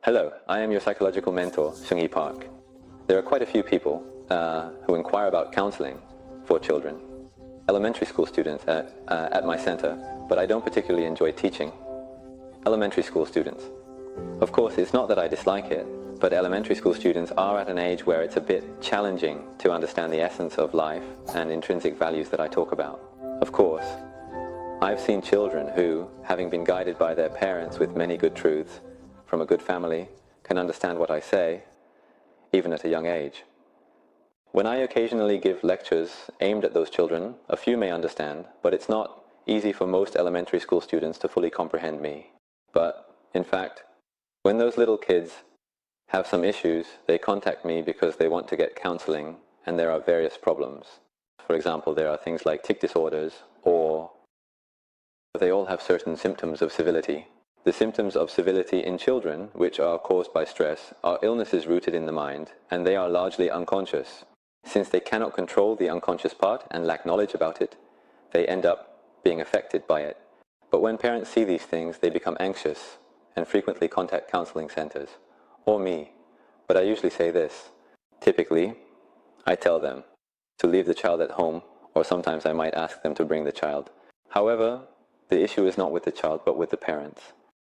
Hello, I am your psychological mentor, Seung-hee Park. There are quite a few people who inquire about counseling for children, elementary school students at my center, but I don't particularly enjoy teaching elementary school students. Of course, it's not that I dislike it, but elementary school students are at an age where it's a bit challenging to understand the essence of life and intrinsic values that I talk about. Of course, I've seen children who, having been guided by their parents with many good truths from a good family, can understand what I say, even at a young age. When I occasionally give lectures aimed at those children, a few may understand, but it's not easy for most elementary school students to fully comprehend me. But, in fact, when those little kids have some issues, they contact me because they want to get counseling, and there are various problems. For example, there are things like tic disorders, or they all have certain symptoms of civility. The symptoms of civility in children, which are caused by stress, are illnesses rooted in the mind, and they are largely unconscious. Since they cannot control the unconscious part and lack knowledge about it, they end up being affected by it. But when parents see these things, they become anxious and frequently contact counseling centers, or me. But I usually say this. Typically, I tell them to leave the child at home, or sometimes I might ask them to bring the child. However, the issue is not with the child, but with the parents.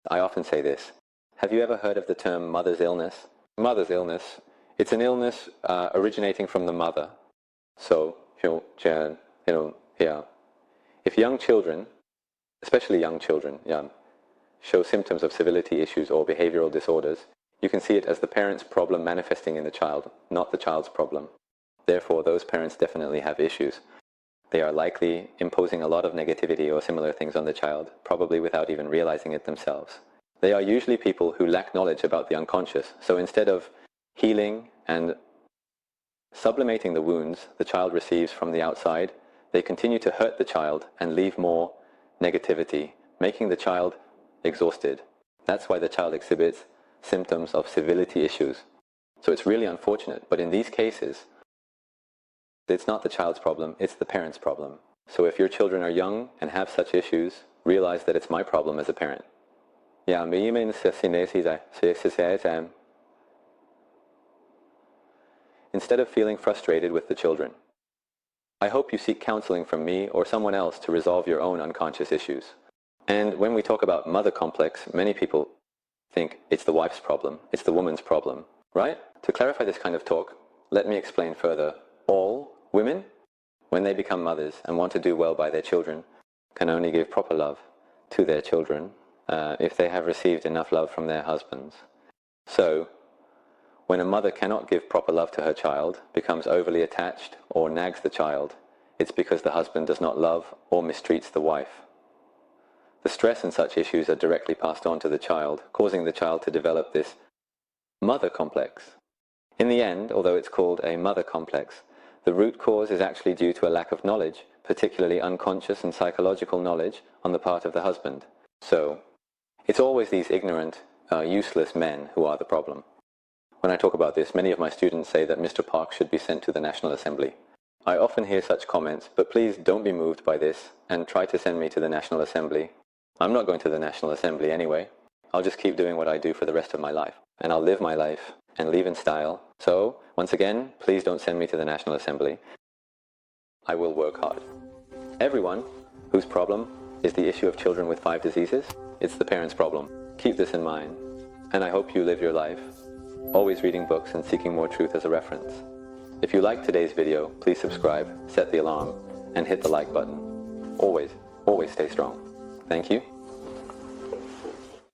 I often say this. Have you ever heard of the term mother's illness? Mother's illness, it's an illness originating from the mother. So, if young children, especially young children, show symptoms of civility issues or behavioral disorders, you can see it as the parent's problem manifesting in the child, not the child's problem. Therefore, those parents definitely have issues. They are likely imposing a lot of negativity or similar things on the child, probably without even realizing it themselves. They are usually people who lack knowledge about the unconscious. So instead of healing and sublimating the wounds the child receives from the outside, they continue to hurt the child and leave more negativity, making the child exhausted. That's why the child exhibits symptoms of civility issues. So it's really unfortunate, but in these cases, it's not the child's problem, it's the parent's problem. So if your children are young and have such issues, realize that it's my problem as a parent. Instead of feeling frustrated with the children, I hope you seek counseling from me or someone else to resolve your own unconscious issues. And when we talk about mother complex, many people think it's the wife's problem, it's the woman's problem, right? To clarify this kind of talk, let me explain further. All women, when they become mothers and want to do well by their children, can only give proper love to their children if they have received enough love from their husbands. So, when a mother cannot give proper love to her child, becomes overly attached, or nags the child, it's because the husband does not love or mistreats the wife. The stress and such issues are directly passed on to the child, causing the child to develop this mother complex. In the end, although it's called a mother complex, the root cause is actually due to a lack of knowledge, particularly unconscious and psychological knowledge on the part of the husband. So, it's always these ignorant, useless men who are the problem. When I talk about this, many of my students say that Mr. Park should be sent to the National Assembly. I often hear such comments, but please don't be moved by this and try to send me to the National Assembly. I'm not going to the National Assembly anyway. I'll just keep doing what I do for the rest of my life. And I'll live my life and leave in style. So, once again, please don't send me to the National Assembly. I will work hard. Everyone whose problem is the issue of children with 5 diseases, it's the parent's problem. Keep this in mind. And I hope you live your life always reading books and seeking more truth as a reference. If you liked today's video, please subscribe, set the alarm, and hit the like button. Always, always stay strong. Thank you.